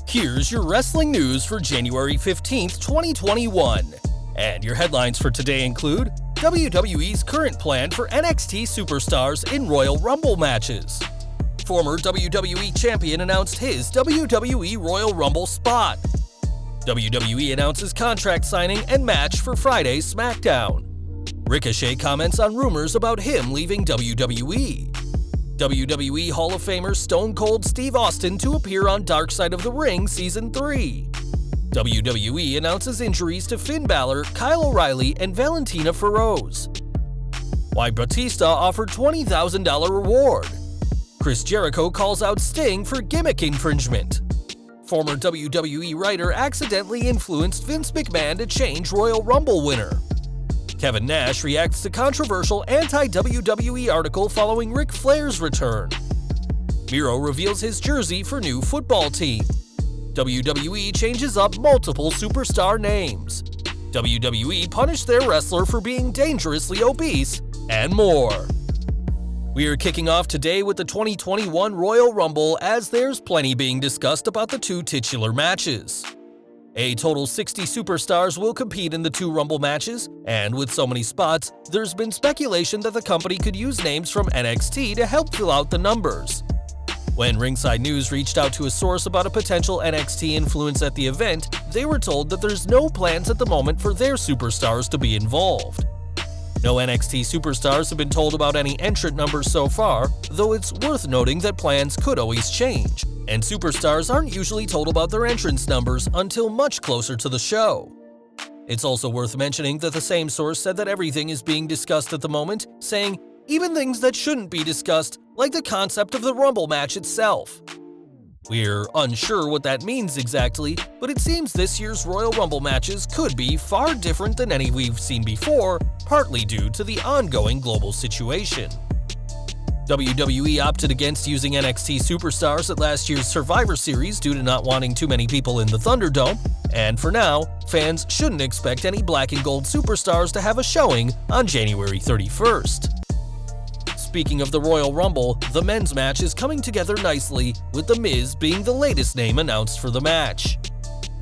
Here's your wrestling news for January 15th, 2021. And your headlines for today include WWE's current plan for NXT superstars in Royal Rumble matches. Former WWE champion announced his WWE Royal Rumble spot. WWE announces contract signing and match for Friday's SmackDown. Ricochet comments on rumors about him leaving WWE. WWE Hall of Famer Stone Cold Steve Austin to appear on Dark Side of the Ring Season 3. WWE announces injuries to Finn Balor, Kyle O'Reilly, and Valentina Feroz. Why Batista offered $20,000 reward. Chris Jericho calls out Sting for gimmick infringement. Former WWE writer accidentally influenced Vince McMahon to change Royal Rumble winner. Kevin Nash reacts to controversial anti-WWE article following Ric Flair's return. Miro reveals his jersey for new football team. WWE changes up multiple superstar names. WWE punished their wrestler for being dangerously obese, and more. We are kicking off today with the 2021 Royal Rumble, as there's plenty being discussed about the two titular matches. A total 60 superstars will compete in the two Rumble matches, and with so many spots, there's been speculation that the company could use names from NXT to help fill out the numbers. When Ringside News reached out to a source about a potential NXT influence at the event, they were told that there's no plans at the moment for their superstars to be involved. No NXT superstars have been told about any entrant numbers so far, though it's worth noting that plans could always change, and superstars aren't usually told about their entrance numbers until much closer to the show. It's also worth mentioning that the same source said that everything is being discussed at the moment, saying even things that shouldn't be discussed, like the concept of the Rumble match itself. We're unsure what that means exactly, but it seems this year's Royal Rumble matches could be far different than any we've seen before, partly due to the ongoing global situation. WWE opted against using NXT superstars at last year's Survivor Series due to not wanting too many people in the Thunderdome, and for now, fans shouldn't expect any black and gold superstars to have a showing on January 31st. Speaking of the Royal Rumble, the men's match is coming together nicely, with The Miz being the latest name announced for the match.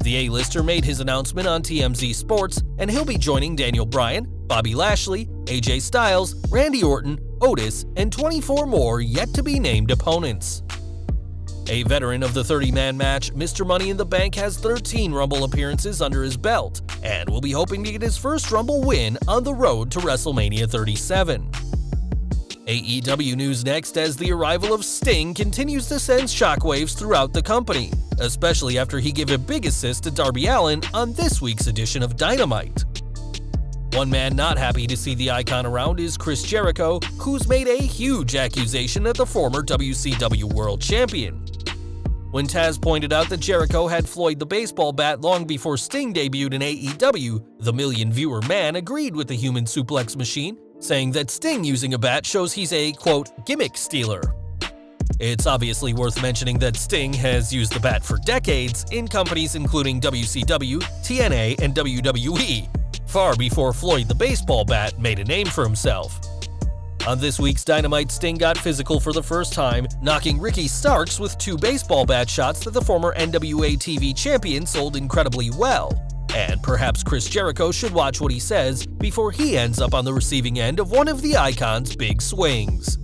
The A-lister made his announcement on TMZ Sports, and he'll be joining Daniel Bryan, Bobby Lashley, AJ Styles, Randy Orton, Otis, and 24 more yet-to-be-named opponents. A veteran of the 30-man match, Mr. Money in the Bank has 13 Rumble appearances under his belt, and will be hoping to get his first Rumble win on the road to WrestleMania 37. AEW news next, as the arrival of Sting continues to send shockwaves throughout the company, especially after he gave a big assist to Darby Allin on this week's edition of Dynamite. One man not happy to see the icon around is Chris Jericho, who's made a huge accusation at the former WCW World Champion. When Taz pointed out that Jericho had Floyd the baseball bat long before Sting debuted in AEW, the million-viewer man agreed with the human suplex machine, saying that Sting using a bat shows he's a, quote, gimmick stealer. It's obviously worth mentioning that Sting has used the bat for decades in companies including WCW, TNA, and WWE, far before Floyd the baseball bat made a name for himself. On this week's Dynamite, Sting got physical for the first time, knocking Ricky Starks with 2 baseball bat shots that the former NWA TV champion sold incredibly well. And perhaps Chris Jericho should watch what he says before he ends up on the receiving end of one of the Icon's big swings.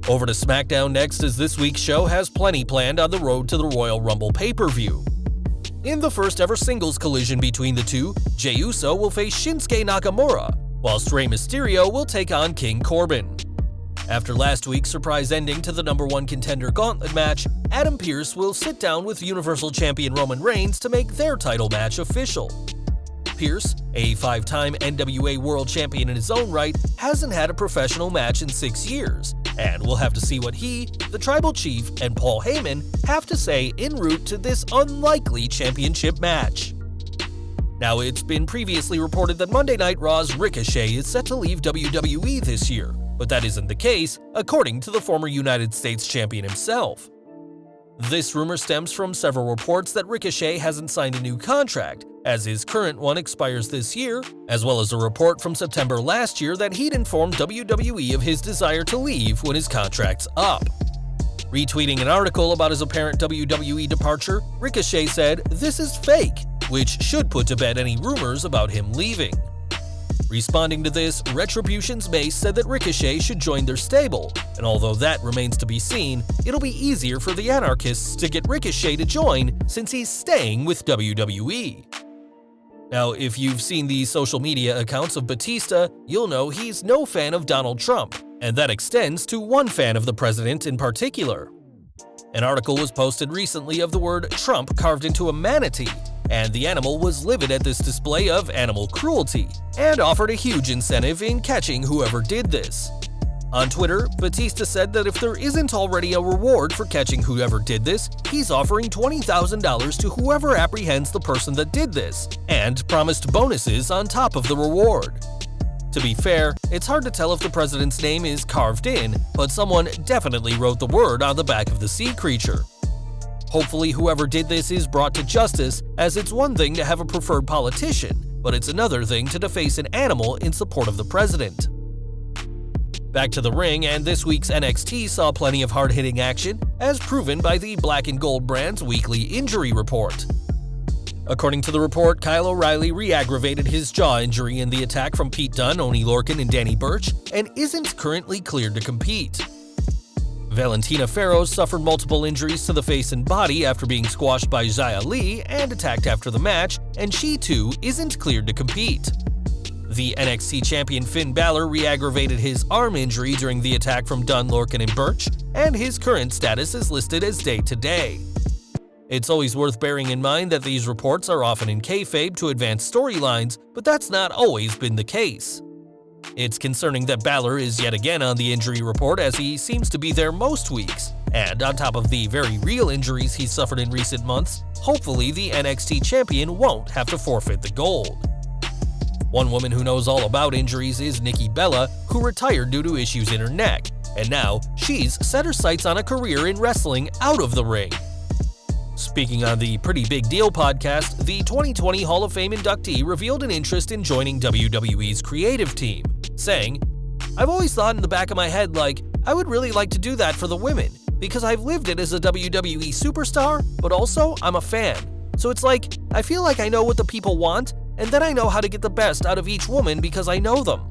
Over to SmackDown next, as this week's show has plenty planned on the road to the Royal Rumble pay-per-view. In the first ever singles collision between the two, Jey Uso will face Shinsuke Nakamura, whilst Rey Mysterio will take on King Corbin. After last week's surprise ending to the #1 contender gauntlet match, Adam Pearce will sit down with Universal Champion Roman Reigns to make their title match official. Pearce, a 5-time NWA World Champion in his own right, hasn't had a professional match in 6 years, and we'll have to see what he, the Tribal Chief, and Paul Heyman have to say en route to this unlikely championship match. Now, it's been previously reported that Monday Night Raw's Ricochet is set to leave WWE this year, but that isn't the case, according to the former United States Champion himself. This rumor stems from several reports that Ricochet hasn't signed a new contract, as his current one expires this year, as well as a report from September last year that he'd informed WWE of his desire to leave when his contract's up. Retweeting an article about his apparent WWE departure, Ricochet said, "This is fake," which should put to bed any rumors about him leaving. Responding to this, Retribution's Mace said that Ricochet should join their stable, and although that remains to be seen, it'll be easier for the Anarchists to get Ricochet to join since he's staying with WWE. Now, if you've seen the social media accounts of Batista, you'll know he's no fan of Donald Trump, and that extends to one fan of the president in particular. An article was posted recently of the word Trump carved into a manatee, and the animal was livid at this display of animal cruelty, and offered a huge incentive in catching whoever did this. On Twitter, Batista said that if there isn't already a reward for catching whoever did this, he's offering $20,000 to whoever apprehends the person that did this, and promised bonuses on top of the reward. To be fair, it's hard to tell if the president's name is carved in, but someone definitely wrote the word on the back of the sea creature. Hopefully whoever did this is brought to justice, as it's one thing to have a preferred politician, but it's another thing to deface an animal in support of the president. Back to the ring, and this week's NXT saw plenty of hard-hitting action, as proven by the Black and Gold brand's weekly injury report. According to the report, Kyle O'Reilly re-aggravated his jaw injury in the attack from Pete Dunne, Oney Lorcan, and Danny Burch, and isn't currently cleared to compete. Valentina Ferros suffered multiple injuries to the face and body after being squashed by Xia Li and attacked after the match, and she too isn't cleared to compete. The NXT champion Finn Balor re-aggravated his arm injury during the attack from Dunne, Lorcan, and Burch, and his current status is listed as day-to-day. It's always worth bearing in mind that these reports are often in kayfabe to advance storylines, but that's not always been the case. It's concerning that Balor is yet again on the injury report, as he seems to be there most weeks, and on top of the very real injuries he's suffered in recent months, hopefully the NXT champion won't have to forfeit the gold. One woman who knows all about injuries is Nikki Bella, who retired due to issues in her neck, and now she's set her sights on a career in wrestling out of the ring. Speaking on the Pretty Big Deal podcast, the 2020 Hall of Fame inductee revealed an interest in joining WWE's creative team, saying, "I've always thought in the back of my head like, I would really like to do that for the women, because I've lived it as a WWE superstar, but also I'm a fan. So it's like, I feel like I know what the people want, and then I know how to get the best out of each woman because I know them."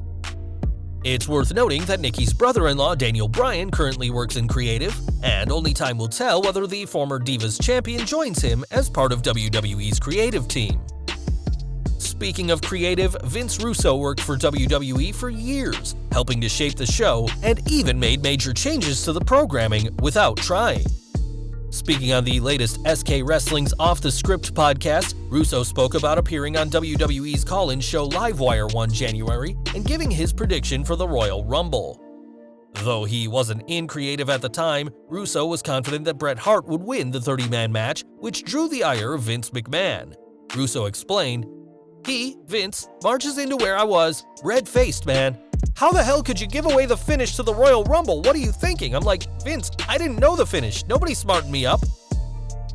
It's worth noting that Nikki's brother-in-law Daniel Bryan currently works in creative, and only time will tell whether the former Divas champion joins him as part of WWE's creative team. Speaking of creative, Vince Russo worked for WWE for years, helping to shape the show, and even made major changes to the programming without trying. Speaking on the latest SK Wrestling's Off the Script podcast, Russo spoke about appearing on WWE's call-in show Livewire one January and giving his prediction for the Royal Rumble. Though he wasn't in creative at the time, Russo was confident that Bret Hart would win the 30-man match, which drew the ire of Vince McMahon. Russo explained, "He, Vince, marches into where I was, red-faced, man. How the hell could you give away the finish to the Royal Rumble? What are you thinking?" I'm like, "Vince, I didn't know the finish. Nobody smartened me up."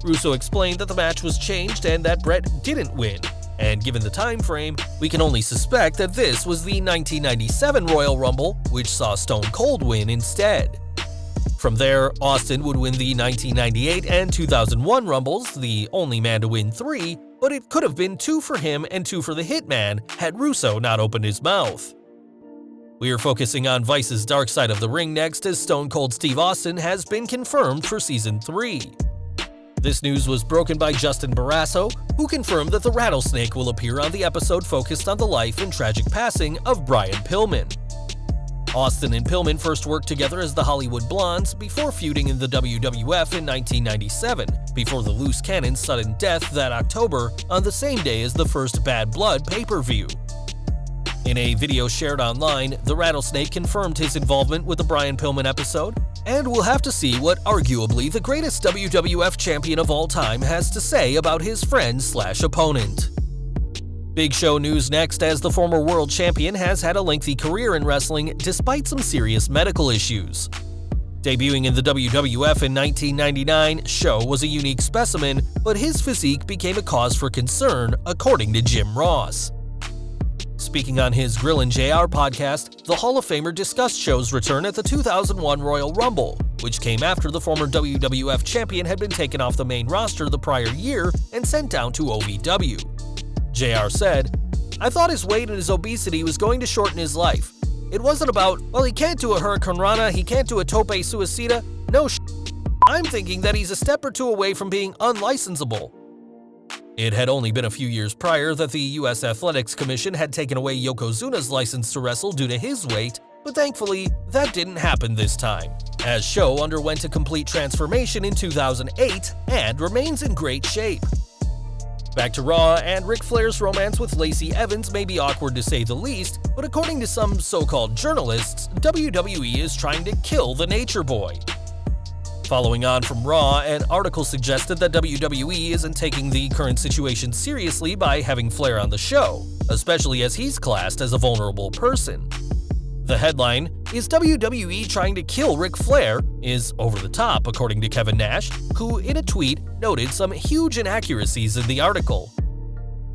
Russo explained that the match was changed and that Bret didn't win. And given the time frame, we can only suspect that this was the 1997 Royal Rumble, which saw Stone Cold win instead. From there, Austin would win the 1998 and 2001 Rumbles, the only man to win 3, but it could have been 2 for him and 2 for the Hitman had Russo not opened his mouth. We are focusing on Vice's Dark Side of the Ring next, as Stone Cold Steve Austin has been confirmed for Season 3. This news was broken by Justin Barrasso, who confirmed that the Rattlesnake will appear on the episode focused on the life and tragic passing of Brian Pillman. Austin and Pillman first worked together as the Hollywood Blondes before feuding in the WWF in 1997, before the Loose Cannon's sudden death that October on the same day as the first Bad Blood pay-per-view. In a video shared online, the Rattlesnake confirmed his involvement with the Brian Pillman episode, and we'll have to see what arguably the greatest WWF champion of all time has to say about his friend/opponent. Big Show news next, as the former world champion has had a lengthy career in wrestling despite some serious medical issues. Debuting in the WWF in 1999, Show was a unique specimen, but his physique became a cause for concern, according to Jim Ross. Speaking on his Grillin' JR podcast, the Hall of Famer discussed Show's return at the 2001 Royal Rumble, which came after the former WWF champion had been taken off the main roster the prior year and sent down to OVW. JR said, "I thought his weight and his obesity was going to shorten his life. It wasn't about, well, he can't do a Hurricane Rana, he can't do a Tope Suicida. No sh**. I'm thinking that he's a step or two away from being unlicensable." It had only been a few years prior that the US Athletics Commission had taken away Yokozuna's license to wrestle due to his weight, but thankfully, that didn't happen this time, as Sho underwent a complete transformation in 2008 and remains in great shape. Back to Raw, and Ric Flair's romance with Lacey Evans may be awkward to say the least, but according to some so-called journalists, WWE is trying to kill the Nature Boy. Following on from Raw, an article suggested that WWE isn't taking the current situation seriously by having Flair on the show, especially as he's classed as a vulnerable person. The headline, "Is WWE trying to kill Ric Flair?" is over the top, according to Kevin Nash, who in a tweet noted some huge inaccuracies in the article.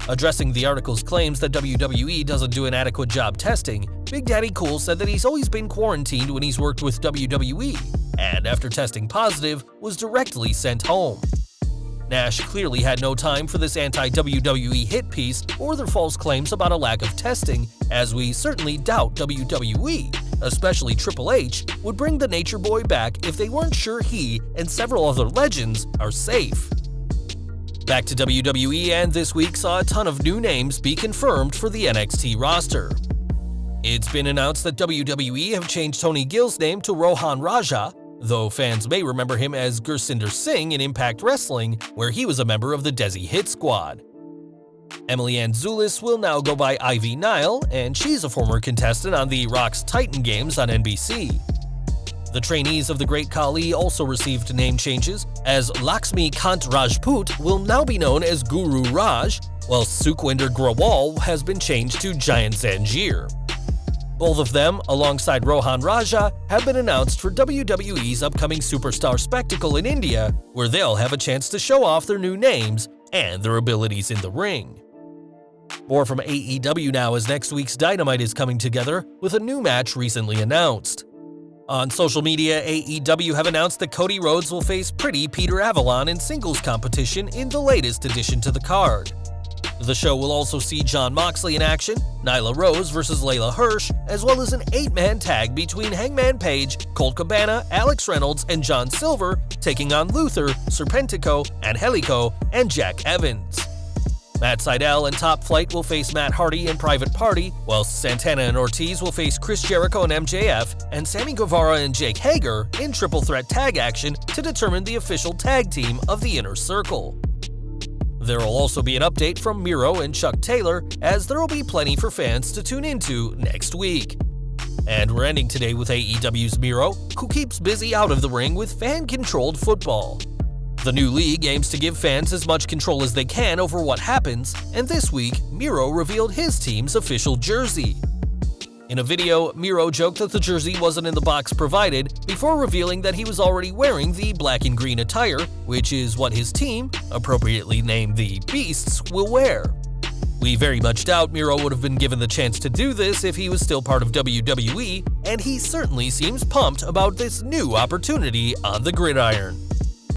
Addressing the article's claims that WWE doesn't do an adequate job testing, Big Daddy Cool said that he's always been quarantined when he's worked with WWE, and after testing positive, was directly sent home. Nash clearly had no time for this anti-WWE hit piece or their false claims about a lack of testing, as we certainly doubt WWE, especially Triple H, would bring the Nature Boy back if they weren't sure he and several other legends are safe. Back to WWE, and this week saw a ton of new names be confirmed for the NXT roster. It's been announced that WWE have changed Tony Gill's name to Rohan Raja, though fans may remember him as Gursinder Singh in Impact Wrestling, where he was a member of the Desi Hit Squad. Emily Ann Zulis will now go by Ivy Nile, and she's a former contestant on the Rock's Titan Games on NBC. The trainees of the Great Khali also received name changes, as Lakshmi Kant Rajput will now be known as Guru Raj, while Sukhwinder Grewal has been changed to Giant Zanjeer. Both of them, alongside Rohan Raja, have been announced for WWE's upcoming Superstar Spectacle in India, where they'll have a chance to show off their new names and their abilities in the ring. More from AEW now, as next week's Dynamite is coming together, with a new match recently announced. On social media, AEW have announced that Cody Rhodes will face Pretty Peter Avalon in singles competition in the latest addition to the card. The show will also see Jon Moxley in action, Nyla Rose versus Layla Hirsch, as well as an 8-man tag between Hangman Page, Colt Cabana, Alex Reynolds, and John Silver, taking on Luther, Serpentico, Angelico, and Jack Evans. Matt Sydal and Top Flight will face Matt Hardy and Private Party, while Santana and Ortiz will face Chris Jericho and MJF, and Sammy Guevara and Jake Hager in triple threat tag action to determine the official tag team of the Inner Circle. There will also be an update from Miro and Chuck Taylor, as there will be plenty for fans to tune into next week. And we're ending today with AEW's Miro, who keeps busy out of the ring with fan-controlled football. The new league aims to give fans as much control as they can over what happens, and this week, Miro revealed his team's official jersey. In a video, Miro joked that the jersey wasn't in the box provided, before revealing that he was already wearing the black and green attire, which is what his team, appropriately named the Beasts, will wear. We very much doubt Miro would have been given the chance to do this if he was still part of WWE, and he certainly seems pumped about this new opportunity on the gridiron.